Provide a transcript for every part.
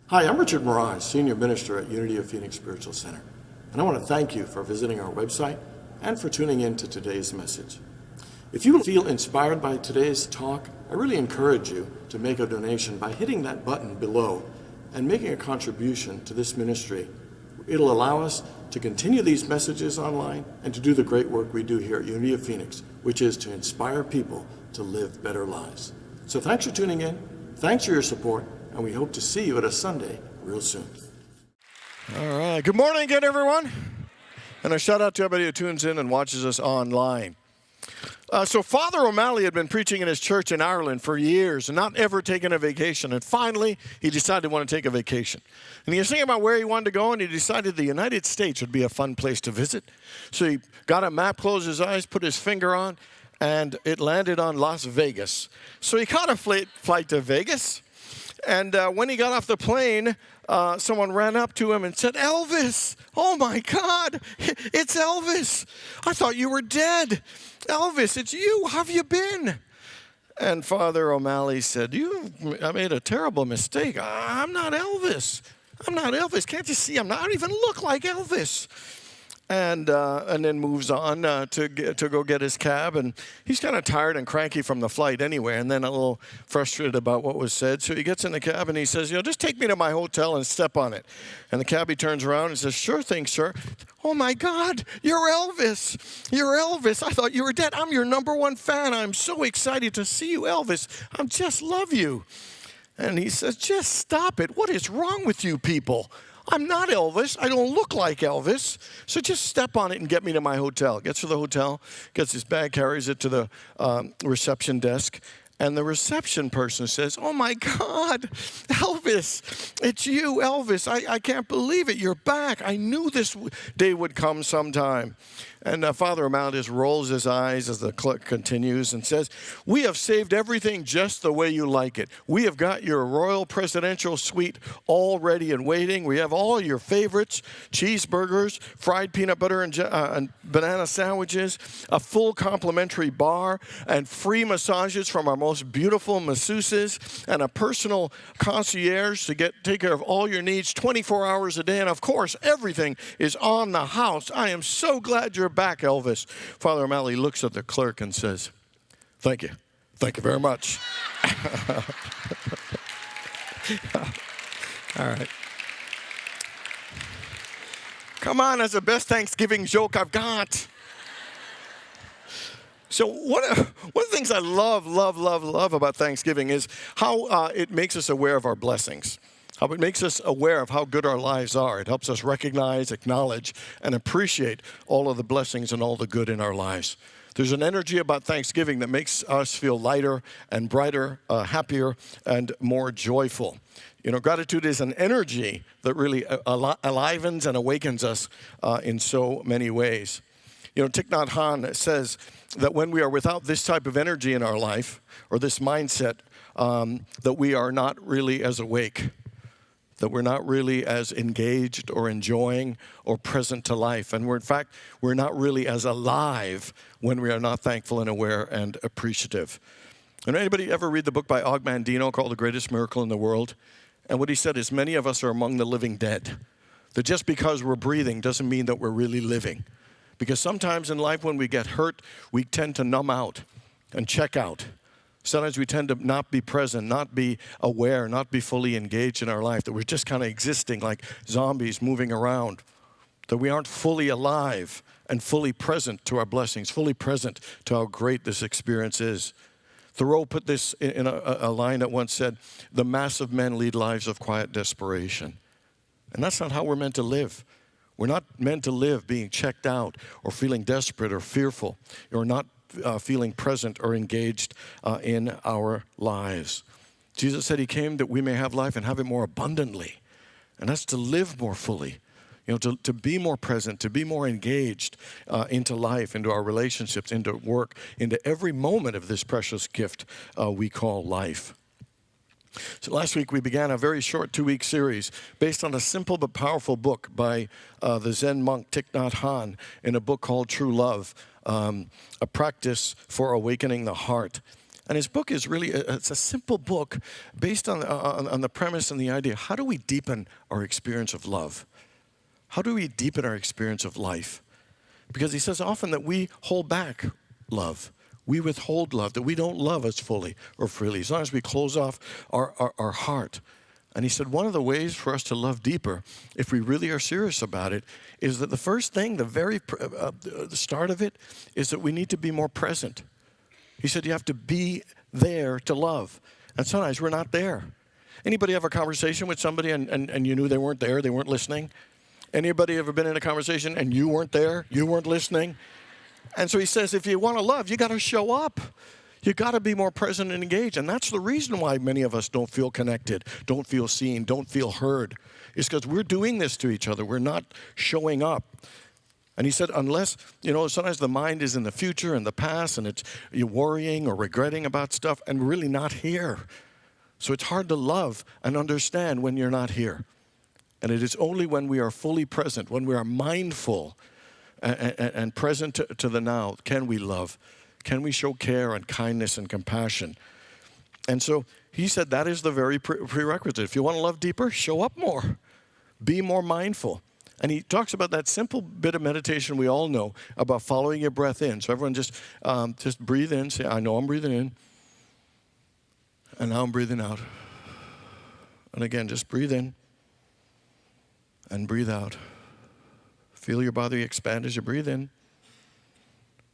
Hi, I'm Richard Maraj, Senior Minister at Unity of Phoenix Spiritual Center, and I want to thank you for visiting our website and for tuning in to today's message. If you feel inspired by today's talk, I really encourage you to make a donation by hitting that button below and making a contribution to this ministry. It'll allow us to continue these messages online and to do the great work we do here at Unity of Phoenix, which is to inspire people to live better lives. So thanks for tuning in, thanks for your support, and we hope to see you at a Sunday real soon. All right. Good morning again, everyone. And a shout out to everybody who tunes in and watches us online. So Father O'Malley had been preaching in his church in Ireland for years and not ever taken a vacation. And finally, he decided he wanted to take a vacation. And he was thinking about where he wanted to go, and he decided the United States would be a fun place to visit. So he got a map, closed his eyes, put his finger on, and it landed on Las Vegas. So he caught a flight to Vegas. And when he got off the plane, someone ran up to him and said, "Elvis, oh my God, it's Elvis. I thought you were dead. Elvis, it's you. How have you been?" And Father O'Malley said, I made a terrible mistake. I'm not Elvis. I'm not Elvis. Can't you see? I don't even look like Elvis. And then moves on to go get his cab. And he's kind of tired and cranky from the flight anyway, and then a little frustrated about what was said. So he gets in the cab and he says, just take me to my hotel and step on it. And the cabbie turns around and says, "Sure thing, sir." "Oh, my God, you're Elvis. You're Elvis. I thought you were dead. I'm your #1 fan. I'm so excited to see you, Elvis. I just love you." And he says, "Just stop it. What is wrong with you people? I'm not Elvis. I don't look like Elvis. So just step on it and get me to my hotel." Gets to the hotel, gets his bag, carries it to the reception desk. And the reception person says, "Oh, my God, Elvis, it's you, Elvis. I can't believe it. You're back. I knew this day would come sometime." And Father O'Malley just rolls his eyes as the clerk continues and says, "We have saved everything just the way you like it. We have got your royal presidential suite all ready and waiting. We have all your favorites, cheeseburgers, fried peanut butter and banana sandwiches, a full complimentary bar, and free massages from our most beautiful masseuses, and a personal concierge to take care of all your needs 24 hours a day. And of course, everything is on the house. I am so glad you're back, Elvis." Father O'Malley looks at the clerk and says, "Thank you. Thank you very much." All right. Come on, that's the best Thanksgiving joke I've got. So one of the things I love about Thanksgiving is how it makes us aware of our blessings. How it makes us aware of how good our lives are. It helps us recognize, acknowledge, and appreciate all of the blessings and all the good in our lives. There's an energy about Thanksgiving that makes us feel lighter and brighter, happier, and more joyful. Gratitude is an energy that really enlivens and awakens us in so many ways. Thich Nhat Hanh says that when we are without this type of energy in our life, or this mindset, that we are not really as awake, that we're not really as engaged or enjoying or present to life. And we're not really as alive when we are not thankful and aware and appreciative. And anybody ever read the book by Og Mandino called The Greatest Miracle in the World? And what he said is many of us are among the living dead. That just because we're breathing doesn't mean that we're really living. Because sometimes in life when we get hurt, we tend to numb out and check out. Sometimes we tend to not be present, not be aware, not be fully engaged in our life, that we're just kind of existing like zombies moving around, that we aren't fully alive and fully present to our blessings, fully present to how great this experience is. Thoreau put this in a line that once said, "The mass of men lead lives of quiet desperation." And that's not how we're meant to live. We're not meant to live being checked out or feeling desperate or fearful or not feeling present or engaged in our lives. Jesus said he came that we may have life and have it more abundantly. And that's to live more fully, to be more present, to be more engaged into life, into our relationships, into work, into every moment of this precious gift we call life. So last week we began a very short 2-week series based on a simple but powerful book by the Zen monk Thich Nhat Hanh in a book called True Love, a practice for awakening the heart. And his book is really, it's a simple book based on the premise and the idea. How do we deepen our experience of love? How do we deepen our experience of life? Because he says often that we hold back love. We withhold love, that we don't love as fully or freely. Sometimes we close off our heart. And he said one of the ways for us to love deeper, if we really are serious about it, is that the first thing, the start of it, is that we need to be more present. He said you have to be there to love. And sometimes we're not there. Anybody have a conversation with somebody and you knew they weren't there, they weren't listening? Anybody ever been in a conversation and you weren't there, you weren't listening? And so he says if you want to love, you got to show up. You got to be more present and engaged. And that's the reason why many of us don't feel connected, don't feel seen, don't feel heard. It's because we're doing this to each other. We're not showing up. And he said, unless, sometimes the mind is in the future and the past and you're worrying or regretting about stuff and we're really not here. So it's hard to love and understand when you're not here. And it is only when we are fully present, when we are mindful and present to the now, can we love. Can we show care and kindness and compassion? And so he said that is the very prerequisite. If you want to love deeper, show up more. Be more mindful. And he talks about that simple bit of meditation we all know about following your breath in. So everyone just breathe in. Say, I know I'm breathing in. And now I'm breathing out. And again, just breathe in and breathe out. Feel your body expand as you breathe in.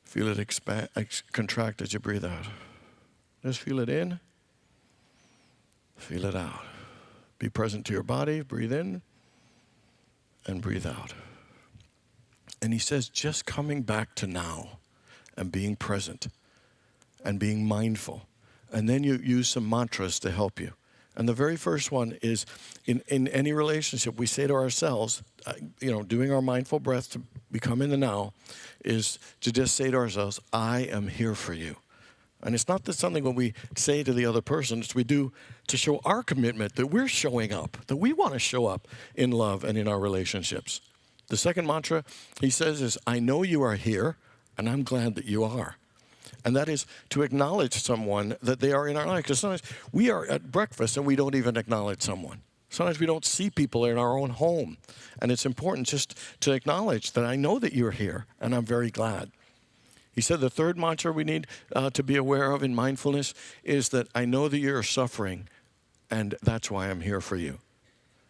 Feel it expand, contract as you breathe out. Just feel it in. Feel it out. Be present to your body. Breathe in and breathe out. And he says just coming back to now and being present and being mindful. And then you use some mantras to help you. And the very first one is in any relationship, we say to ourselves, doing our mindful breath to become in the now, is to just say to ourselves, I am here for you. And it's not that something when we say to the other person, it's we do to show our commitment that we're showing up, that we want to show up in love and in our relationships. The second mantra he says is, I know you are here, and I'm glad that you are. And that is to acknowledge someone that they are in our life. Because sometimes we are at breakfast and we don't even acknowledge someone. Sometimes we don't see people in our own home. And it's important just to acknowledge that I know that you're here and I'm very glad. He said the third mantra we need to be aware of in mindfulness is that I know that you're suffering and that's why I'm here for you.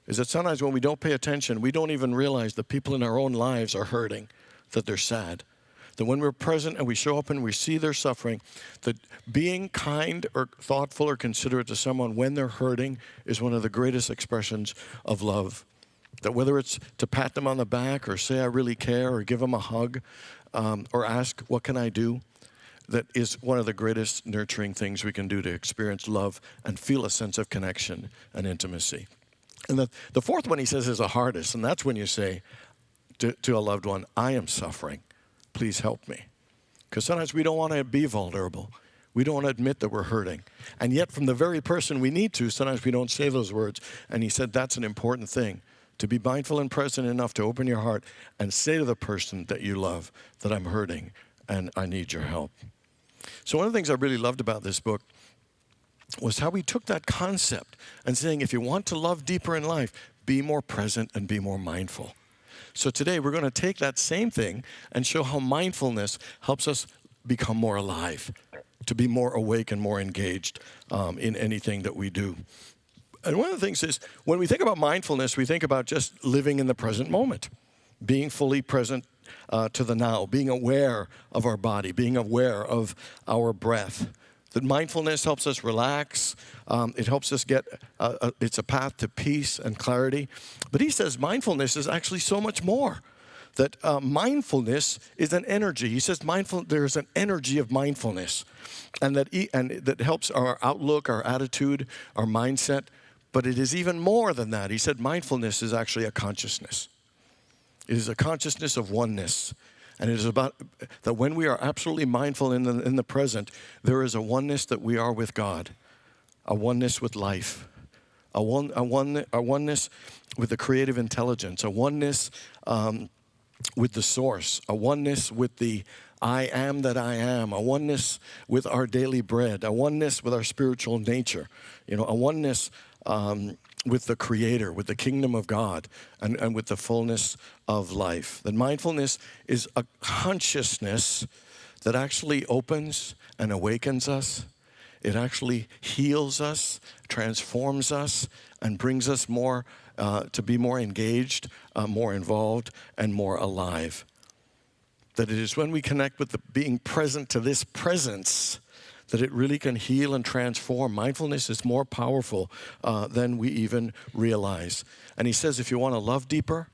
Is that sometimes when we don't pay attention, we don't even realize the people in our own lives are hurting, that they're sad. That when we're present and we show up and we see their suffering, that being kind or thoughtful or considerate to someone when they're hurting is one of the greatest expressions of love. That whether it's to pat them on the back or say I really care or give them a hug or ask what can I do, that is one of the greatest nurturing things we can do to experience love and feel a sense of connection and intimacy. And the fourth one he says is the hardest, and that's when you say to a loved one, I am suffering. Please help me. Because sometimes we don't want to be vulnerable. We don't want to admit that we're hurting. And yet from the very person we need to, sometimes we don't say those words. And he said that's an important thing. To be mindful and present enough to open your heart and say to the person that you love that I'm hurting and I need your help. So one of the things I really loved about this book was how he took that concept and saying if you want to love deeper in life, be more present and be more mindful. So today we're going to take that same thing and show how mindfulness helps us become more alive, to be more awake and more engaged in anything that we do. And one of the things is when we think about mindfulness, we think about just living in the present moment, being fully present to the now, being aware of our body, being aware of our breath. That mindfulness helps us relax. It helps us get, it's a path to peace and clarity. But he says mindfulness is actually so much more. That mindfulness is an energy. He says there's an energy of mindfulness. And that helps our outlook, our attitude, our mindset. But it is even more than that. He said mindfulness is actually a consciousness. It is a consciousness of oneness. And it is about that when we are absolutely mindful in the present, there is a oneness that we are with God, a oneness with life, a oneness with the creative intelligence, a oneness with the source, a oneness with the I am that I am, a oneness with our daily bread, a oneness with our spiritual nature, a oneness with the Creator, with the kingdom of God, and with the fullness of life. That mindfulness is a consciousness that actually opens and awakens us. It actually heals us, transforms us, and brings us more to be more engaged, more involved, and more alive. That it is when we connect with the being present to this presence that it really can heal and transform. Mindfulness is more powerful than we even realize. And he says if you want to love deeper,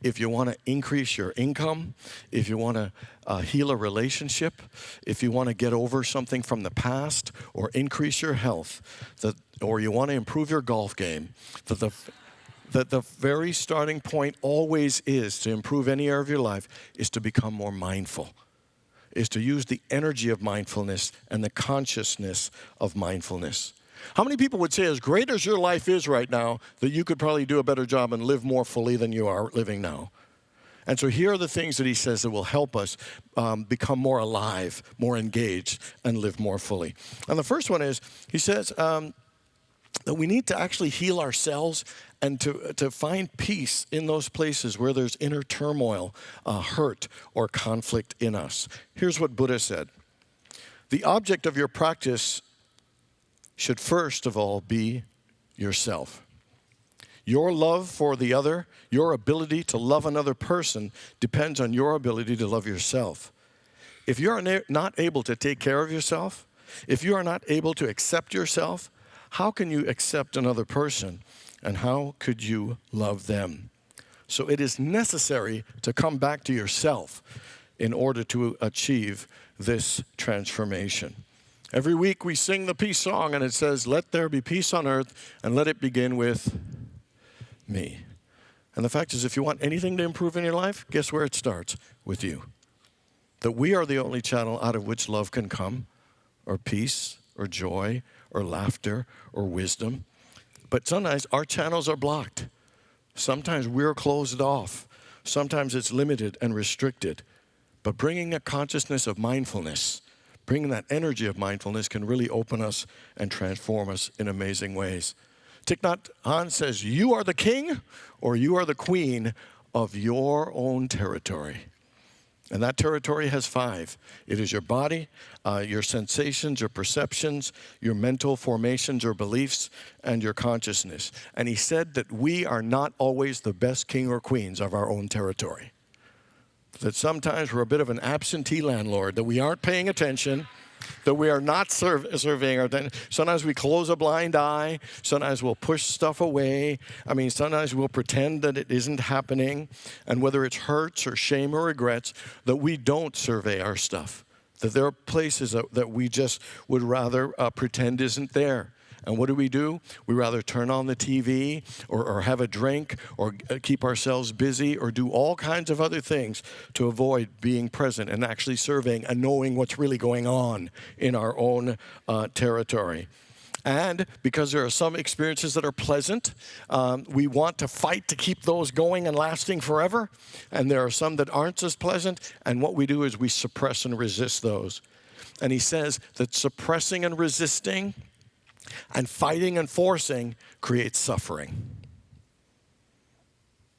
if you want to increase your income, if you want to heal a relationship, if you want to get over something from the past or increase your health, or you want to improve your golf game, that the very starting point always is to improve any area of your life is to become more mindful, is to use the energy of mindfulness and the consciousness of mindfulness. How many people would say, as great as your life is right now, that you could probably do a better job and live more fully than you are living now? And so here are the things that he says that will help us become more alive, more engaged, and live more fully. And the first one is, he says that we need to actually heal ourselves and to find peace in those places where there's inner turmoil, hurt, or conflict in us. Here's what Buddha said. The object of your practice should first of all be yourself. Your love for the other, your ability to love another person depends on your ability to love yourself. If you're not able to take care of yourself, if you are not able to accept yourself, how can you accept another person? And how could you love them? So it is necessary to come back to yourself in order to achieve this transformation. Every week we sing the peace song and it says, let there be peace on earth and let it begin with me. And the fact is, if you want anything to improve in your life, guess where it starts? With you. That we are the only channel out of which love can come, or peace, or joy, or laughter, or wisdom. But sometimes our channels are blocked. Sometimes we're closed off. Sometimes it's limited and restricted. But bringing a consciousness of mindfulness, bringing that energy of mindfulness can really open us and transform us in amazing ways. Thich Nhat Hanh says, you are the king or you are the queen of your own territory. And that territory has 5. It is your body, your sensations, your perceptions, your mental formations or beliefs, and your consciousness. And he said that we are not always the best king or queens of our own territory. That sometimes we're a bit of an absentee landlord, that we aren't paying attention, that we are not surveying our attention. Sometimes we close a blind eye. Sometimes we'll push stuff away. Sometimes we'll pretend that it isn't happening. And whether it's hurts or shame or regrets, that we don't survey our stuff. That there are places that we just would rather pretend isn't there. And what do? We rather turn on the TV or have a drink or keep ourselves busy or do all kinds of other things to avoid being present and actually surveying and knowing what's really going on in our own territory. And because there are some experiences that are pleasant, we want to fight to keep those going and lasting forever. And there are some that aren't as pleasant. And what we do is we suppress and resist those. And he says that suppressing and resisting and fighting and forcing creates suffering.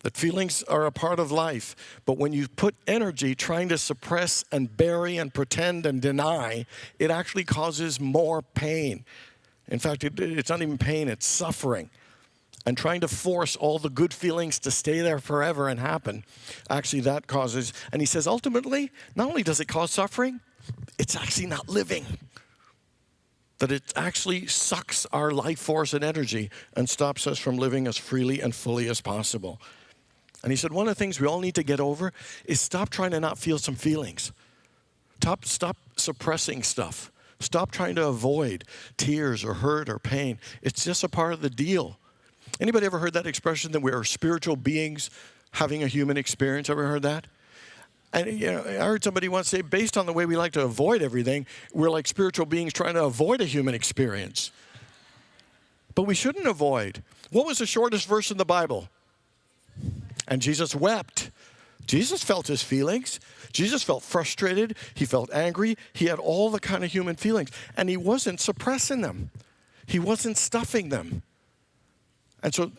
That feelings are a part of life, but when you put energy trying to suppress and bury and pretend and deny, it actually causes more pain. In fact, it's not even pain, it's suffering. And trying to force all the good feelings to stay there forever and happen, actually that causes, and he says ultimately, not only does it cause suffering, it's actually not living. That it actually sucks our life force and energy and stops us from living as freely and fully as possible. And he said one of the things we all need to get over is stop trying to not feel some feelings. Stop suppressing stuff. Stop trying to avoid tears or hurt or pain. It's just a part of the deal. Anybody ever heard that expression that we are spiritual beings having a human experience? Ever heard that? And I heard somebody once say, based on the way we like to avoid everything, we're like spiritual beings trying to avoid a human experience. But we shouldn't avoid. What was the shortest verse in the Bible? And Jesus wept. Jesus felt his feelings. Jesus felt frustrated. He felt angry. He had all the kind of human feelings. And he wasn't suppressing them. He wasn't stuffing them. And so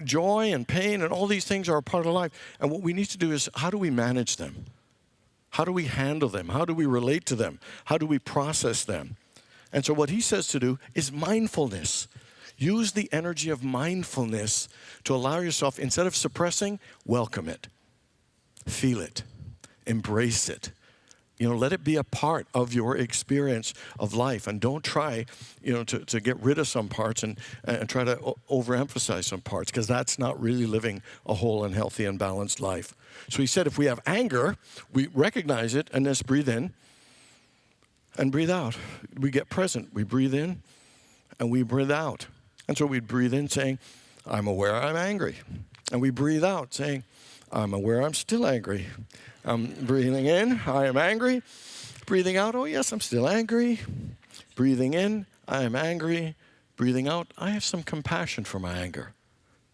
joy and pain and all these things are a part of life. And what we need to do is, how do we manage them? How do we handle them? How do we relate to them? How do we process them? And so what he says to do is mindfulness. Use the energy of mindfulness to allow yourself, instead of suppressing, welcome it. Feel it. Embrace it. Let it be a part of your experience of life. And don't try, to get rid of some parts and try to overemphasize some parts, because that's not really living a whole and healthy and balanced life. So he said, if we have anger, we recognize it and just breathe in and breathe out. We get present. We breathe in and we breathe out. And so we'd breathe in saying, I'm aware I'm angry. And we breathe out saying, I'm aware I'm still angry. I'm breathing in, I am angry. Breathing out, oh yes, I'm still angry. Breathing in, I am angry. Breathing out, I have some compassion for my anger.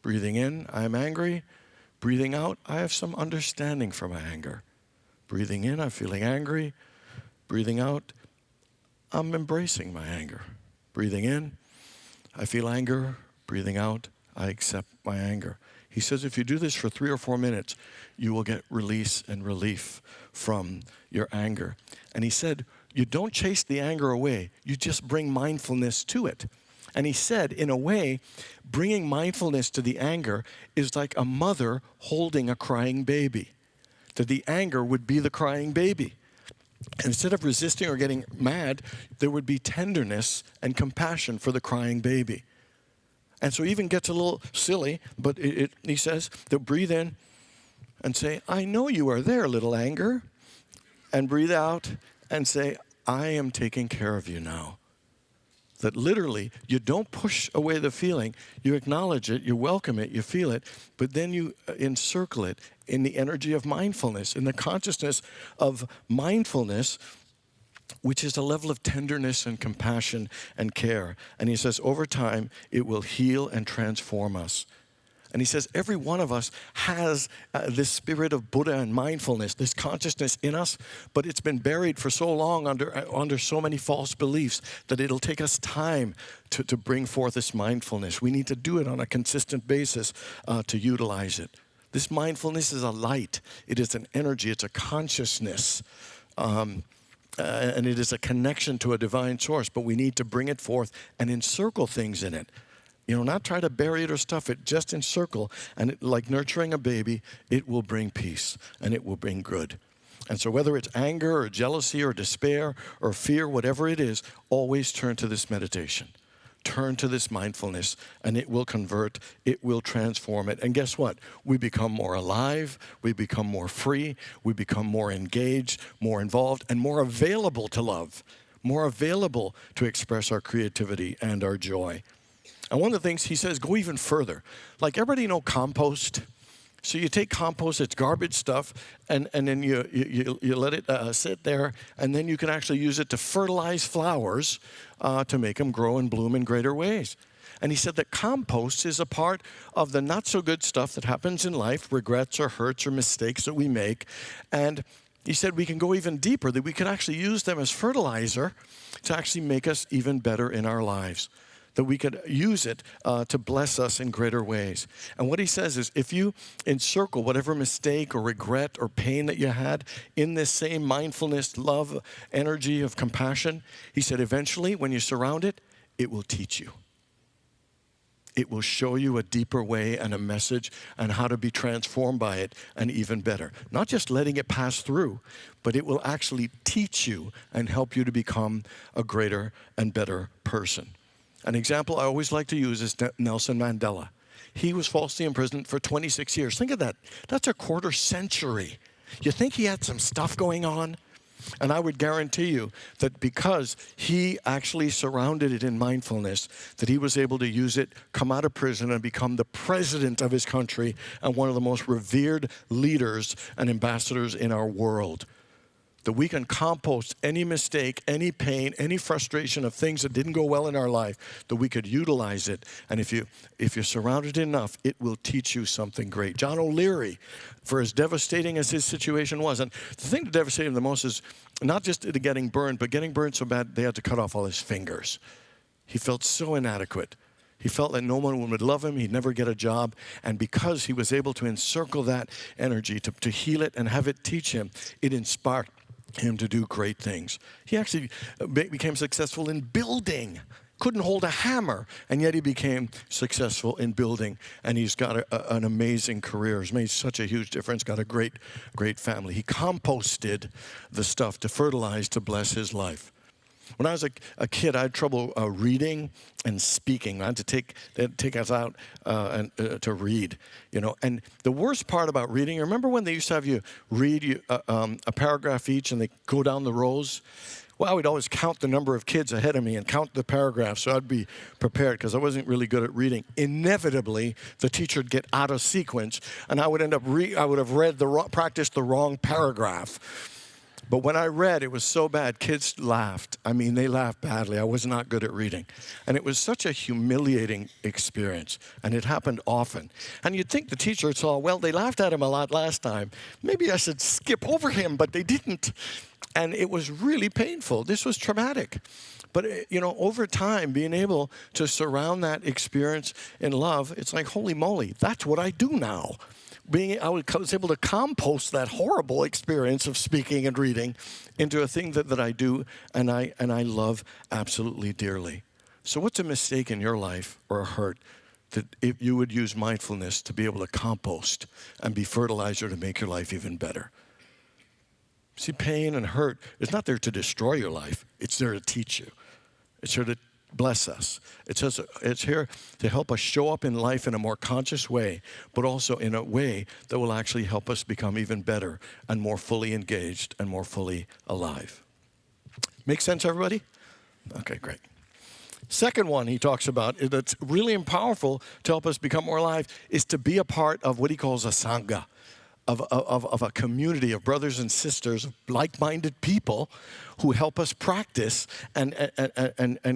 Breathing in, I am angry. Breathing out, I have some understanding for my anger. Breathing in, I'm feeling angry. Breathing out, I'm embracing my anger. Breathing in, I feel anger. Breathing out, I accept my anger. He says if you do this for 3 or 4 minutes, you will get release and relief from your anger. And he said, you don't chase the anger away. You just bring mindfulness to it. And he said, in a way, bringing mindfulness to the anger is like a mother holding a crying baby. That the anger would be the crying baby. And instead of resisting or getting mad, there would be tenderness and compassion for the crying baby. And so it even gets a little silly, but he says to breathe in and say, I know you are there, little anger. And breathe out and say, I am taking care of you now. That literally, you don't push away the feeling. You acknowledge it, you welcome it, you feel it, but then you encircle it in the energy of mindfulness, in the consciousness of mindfulness, which is a level of tenderness and compassion and care. And he says, over time, it will heal and transform us. And he says, every one of us has this spirit of Buddha and mindfulness, this consciousness in us, but it's been buried for so long under so many false beliefs that it'll take us time to bring forth this mindfulness. We need to do it on a consistent basis to utilize it. This mindfulness is a light. It is an energy. It's a consciousness. And it is a connection to a divine source, but we need to bring it forth and encircle things in it. Not try to bury it or stuff it, just encircle. And like nurturing a baby, it will bring peace and it will bring good. And so whether it's anger or jealousy or despair or fear, whatever it is, always turn to this meditation. Turn to this mindfulness, and it will convert, it will transform it. And guess what? We become more alive, we become more free, we become more engaged, more involved, and more available to love, more available to express our creativity and our joy. And one of the things he says, go even further. Like, everybody know compost? So you take compost, it's garbage stuff, and then you let it sit there, and then you can actually use it to fertilize flowers to make them grow and bloom in greater ways. And he said that compost is a part of the not-so-good stuff that happens in life, regrets or hurts or mistakes that we make. And he said we can go even deeper, that we can actually use them as fertilizer to actually make us even better in our lives. That we could use it to bless us in greater ways. And what he says is, if you encircle whatever mistake or regret or pain that you had in this same mindfulness, love, energy of compassion, he said eventually when you surround it, it will teach you. It will show you a deeper way and a message and how to be transformed by it and even better. Not just letting it pass through, but it will actually teach you and help you to become a greater and better person. An example I always like to use is Nelson Mandela. He was falsely imprisoned for 26 years. Think of that. That's a quarter century. You think he had some stuff going on? And I would guarantee you that because he actually surrounded it in mindfulness, that he was able to use it, come out of prison, and become the president of his country and one of the most revered leaders and ambassadors in our world. that we can compost any mistake, any pain, any frustration of things that didn't go well in our life, that we could utilize it. And if you're surrounded enough, it will teach you something great. John O'Leary, for as devastating as his situation was, and the thing that devastated him the most is not just getting burned, but getting burned so bad they had to cut off all his fingers. He felt so inadequate. He felt that no one would love him, he'd never get a job, and because he was able to encircle that energy, to heal it and have it teach him, it inspired him to do great things. He actually became successful in building. Couldn't hold a hammer, and yet he became successful in building, and he's got an amazing career. He's made such a huge difference, got a great, great family. He composted the stuff to fertilize, to bless his life. When I was a kid, I had trouble reading and speaking. I had to take us out to read, you know. And the worst part about reading, remember when they used to have you read a paragraph each and they go down the rows? Well, I would always count the number of kids ahead of me and count the paragraphs, so I'd be prepared because I wasn't really good at reading. Inevitably, the teacher would get out of sequence, and I would end up practiced the wrong paragraph. But when I read, it was so bad, kids laughed. I mean, they laughed badly. I was not good at reading. And it was such a humiliating experience, and it happened often. And you'd think the teacher saw, well, they laughed at him a lot last time. Maybe I should skip over him, but they didn't. And it was really painful. This was traumatic. But, you know, over time, being able to surround that experience in love, it's like, holy moly, that's what I do now. I was able to compost that horrible experience of speaking and reading into a thing that I do and I love absolutely dearly. So what's a mistake in your life or a hurt that if you would use mindfulness to be able to compost and be fertilizer to make your life even better? See, pain and hurt is not there to destroy your life. It's there to teach you. It's here to bless us. It's here to help us show up in life in a more conscious way, but also in a way that will actually help us become even better and more fully engaged and more fully alive. Make sense, everybody? Okay, great. Second one he talks about that's really powerful to help us become more alive is to be a part of what he calls a sangha. Of a community of brothers and sisters, of like-minded people who help us practice and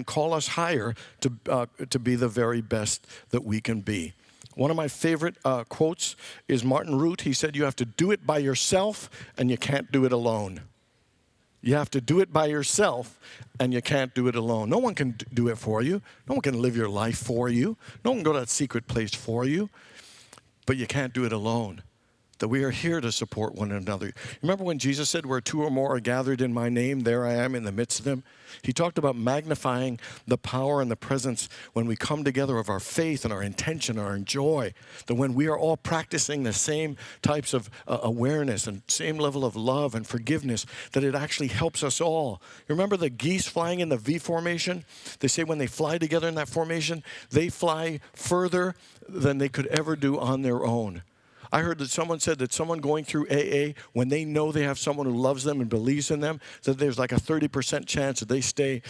call us higher to be the very best that we can be. One of my favorite quotes is Martin Root. He said, you have to do it by yourself and you can't do it alone. You have to do it by yourself and you can't do it alone. No one can do it for you. No one can live your life for you. No one can go to that secret place for you. But you can't do it alone. That we are here to support one another. Remember when Jesus said, where two or more are gathered in my name, there I am in the midst of them? He talked about magnifying the power and the presence when we come together of our faith and our intention and our joy. That when we are all practicing the same types of awareness and same level of love and forgiveness, that it actually helps us all. Remember the geese flying in the V formation? They say when they fly together in that formation, they fly further than they could ever do on their own. I heard that someone said that someone going through AA, when they know they have someone who loves them and believes in them, that there's like a 30% chance that they stay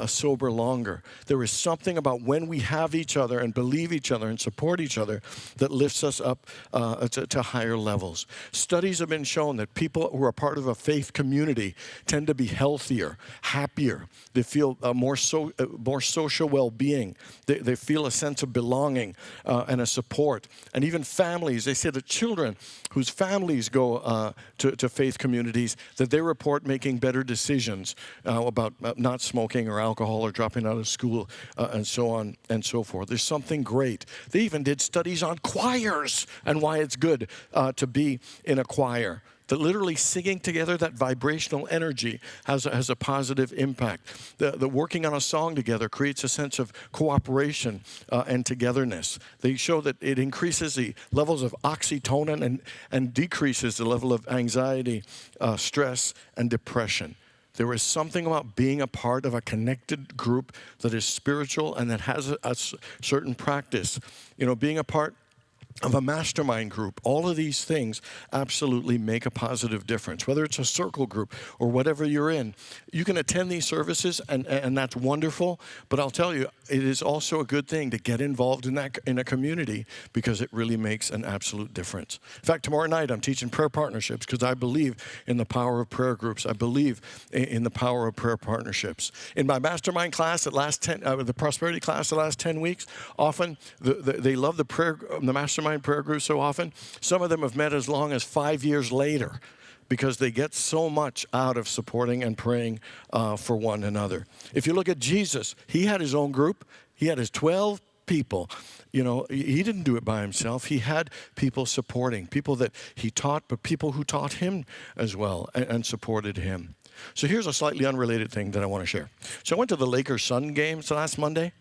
sober longer. There is something about when we have each other and believe each other and support each other that lifts us up to higher levels. Studies have been shown that people who are part of a faith community tend to be healthier, happier. They feel more social well-being. They feel a sense of belonging and a support. And even families, they say that children whose families go to faith communities, that they report making better decisions about not smoking or alcohol or dropping out of school and so on and so forth. There's something great. They even did studies on choirs and why it's good to be in a choir. That literally singing together, that vibrational energy has a positive impact. The working on a song together creates a sense of cooperation and togetherness. They show that it increases the levels of oxytocin and decreases the level of anxiety, stress, and depression. There is something about being a part of a connected group that is spiritual and that has a certain practice. You know, being a part of a mastermind group. All of these things absolutely make a positive difference. Whether it's a circle group or whatever you're in, you can attend these services, and that's wonderful. But I'll tell you, it is also a good thing to get involved in a community, because it really makes an absolute difference. In fact, tomorrow night I'm teaching prayer partnerships, because I believe in the power of prayer groups. I believe in the power of prayer partnerships. In my mastermind class, the prosperity class, the last 10 weeks, often they love the mastermind prayer group so often. Some of them have met as long as 5 years later, because they get so much out of supporting and praying for one another. If you look at Jesus, he had his own group. He had his 12 people. You know, he didn't do it by himself. He had people supporting, people that he taught, but people who taught him as well and supported him. So here's a slightly unrelated thing that I want to share. So I went to the Lakers-Sun games last Monday.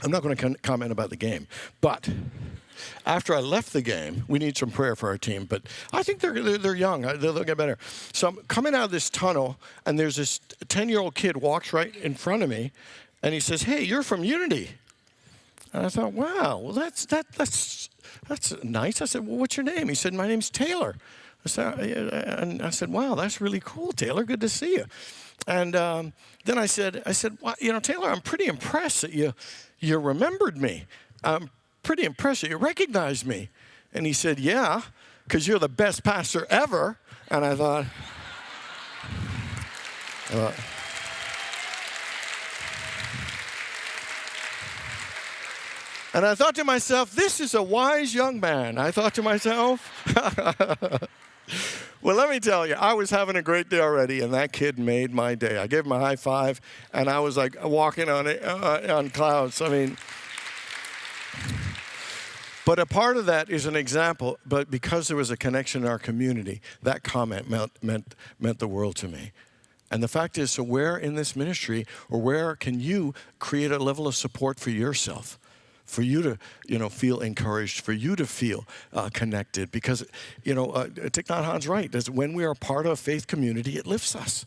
I'm not going to comment about the game, but after I left the game, we need some prayer for our team, but I think they're young. They'll get better. So I'm coming out of this tunnel, and there's this 10-year-old kid walks right in front of me, and he says, "Hey, you're from Unity." And I thought, wow, well, that's nice. I said, "Well, what's your name?" He said, "My name's Taylor." I said, "Wow, that's really cool, Taylor. Good to see you." And then I said, "Well, you know, Taylor, I'm pretty impressed that you remembered me. I'm pretty impressed that you recognized me." And he said, "Yeah, because you're the best pastor ever." And I thought, to myself, this is a wise young man. I thought to myself, well, let me tell you, I was having a great day already, and that kid made my day. I gave him a high five, and I was like walking on clouds. I mean, but a part of that is an example, but because there was a connection in our community, that comment meant the world to me. And the fact is, so where in this ministry, or where can you create a level of support for yourself? For you to, feel encouraged, for you to feel connected. Because, Thich Nhat Hanh's right. That when we are part of a faith community, it lifts us.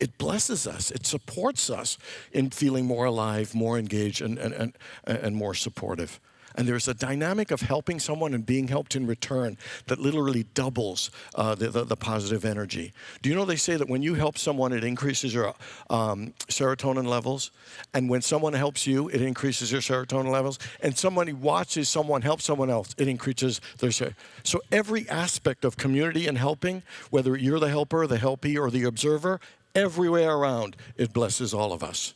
It blesses us. It supports us in feeling more alive, more engaged, and more supportive. And there's a dynamic of helping someone and being helped in return that literally doubles the positive energy. Do you know they say that when you help someone, it increases your serotonin levels? And when someone helps you, it increases your serotonin levels. And somebody watches someone help someone else, it increases their serotonin. So every aspect of community and helping, whether you're the helper, the helpee, or the observer, everywhere around, it blesses all of us.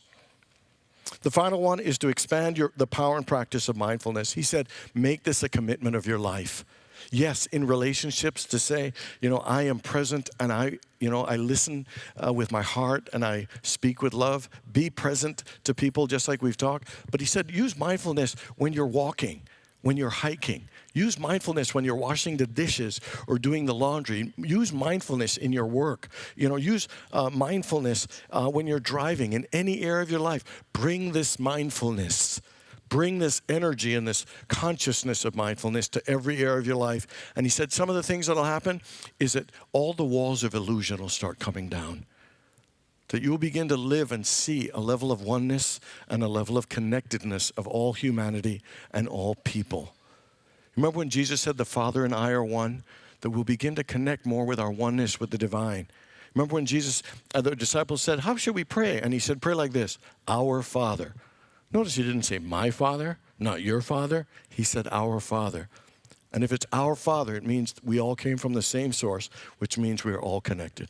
The final one is to expand the power and practice of mindfulness. He said, make this a commitment of your life. Yes, in relationships, to say, I am present, and I listen with my heart, and I speak with love. Be present to people, just like we've talked. But he said, use mindfulness when you're walking, when you're hiking. Use mindfulness when you're washing the dishes or doing the laundry. Use mindfulness in your work. Use mindfulness when you're driving in any area of your life. Bring this mindfulness. Bring this energy and this consciousness of mindfulness to every area of your life. And he said some of the things that will happen is that all the walls of illusion will start coming down. That you will begin to live and see a level of oneness and a level of connectedness of all humanity and all people. Remember when Jesus said the Father and I are one? That we'll begin to connect more with our oneness with the divine. Remember when the disciples said, how should we pray? And he said, pray like this, our Father. Notice he didn't say my Father, not your Father. He said our Father. And if it's our Father, it means we all came from the same source, which means we are all connected.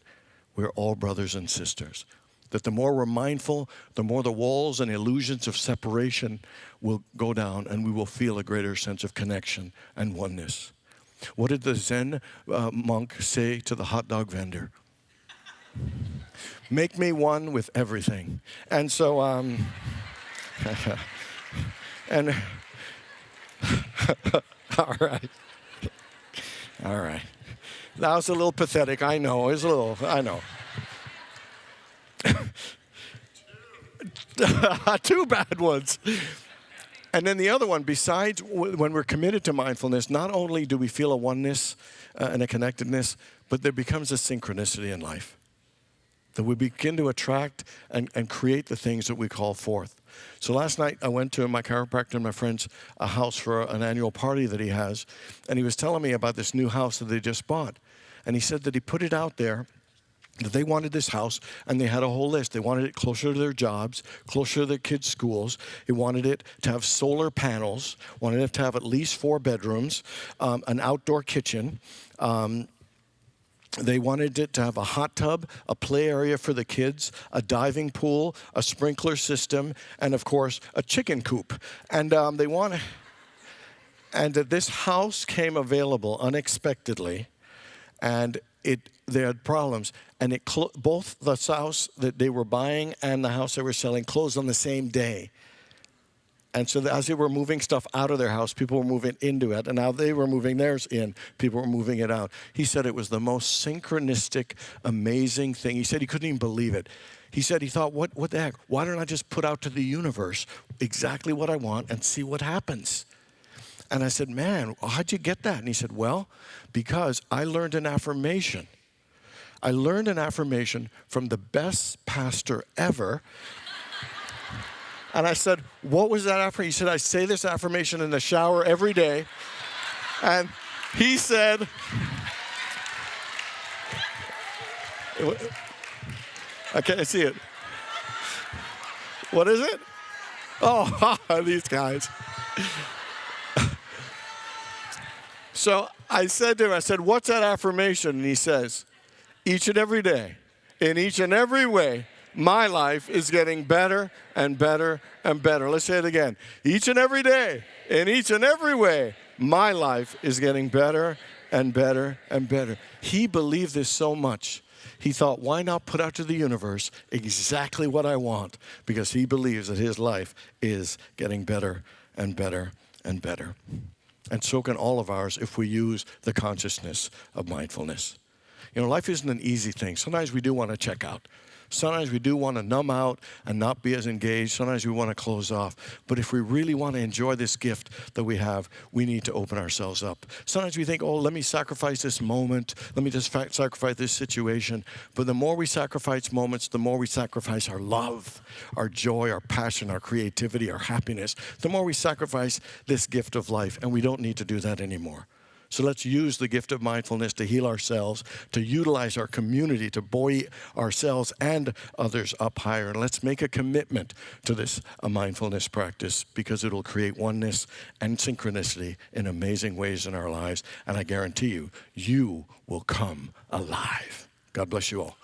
We're all brothers and sisters. That the more we're mindful, the more the walls and illusions of separation will go down, and we will feel a greater sense of connection and oneness. What did the Zen monk say to the hot dog vendor? Make me one with everything. And so, and all right. That was a little pathetic, I know. I know. Two bad ones. And then the other one, besides when we're committed to mindfulness, not only do we feel a oneness and a connectedness, but there becomes a synchronicity in life. That we begin to attract and create the things that we call forth. So last night I went to my chiropractor and my friend's house for an annual party that he has, and he was telling me about this new house that they just bought. And he said that he put it out there that they wanted this house, and they had a whole list. They wanted it closer to their jobs, closer to their kids' schools. They wanted it to have solar panels, wanted it to have at least 4 bedrooms, an outdoor kitchen. They wanted it to have a hot tub, a play area for the kids, a diving pool, a sprinkler system, and of course, a chicken coop. And and that this house came available unexpectedly, and they had problems, and both the house that they were buying and the house they were selling closed on the same day. And so as they were moving stuff out of their house, people were moving into it, and now they were moving theirs in, people were moving it out. He said it was the most synchronistic, amazing thing. He said he couldn't even believe it. He said he thought, what the heck? Why don't I just put out to the universe exactly what I want and see what happens? And I said, man, how'd you get that? And he said, well, because I learned an affirmation. I learned an affirmation from the best pastor ever. And I said, what was that affirmation? He said, I say this affirmation in the shower every day. And he said, I can't see it. What is it? Oh, these guys. So I said to him, what's that affirmation? And he says, each and every day, in each and every way, my life is getting better and better and better. Let's say it again. Each and every day, in each and every way, my life is getting better and better and better. He believed this so much. He thought, why not put out to the universe exactly what I want? Because he believes that his life is getting better and better and better. And so can all of ours if we use the consciousness of mindfulness. You know, life isn't an easy thing. Sometimes we do want to check out. Sometimes we do want to numb out and not be as engaged. Sometimes we want to close off. But if we really want to enjoy this gift that we have, we need to open ourselves up. Sometimes we think, oh, let me sacrifice this moment. Let me just sacrifice this situation. But the more we sacrifice moments, the more we sacrifice our love, our joy, our passion, our creativity, our happiness. The more we sacrifice this gift of life, and we don't need to do that anymore. So let's use the gift of mindfulness to heal ourselves, to utilize our community, to buoy ourselves and others up higher. And let's make a commitment to this mindfulness practice, because it'll create oneness and synchronicity in amazing ways in our lives. And I guarantee you, you will come alive. God bless you all.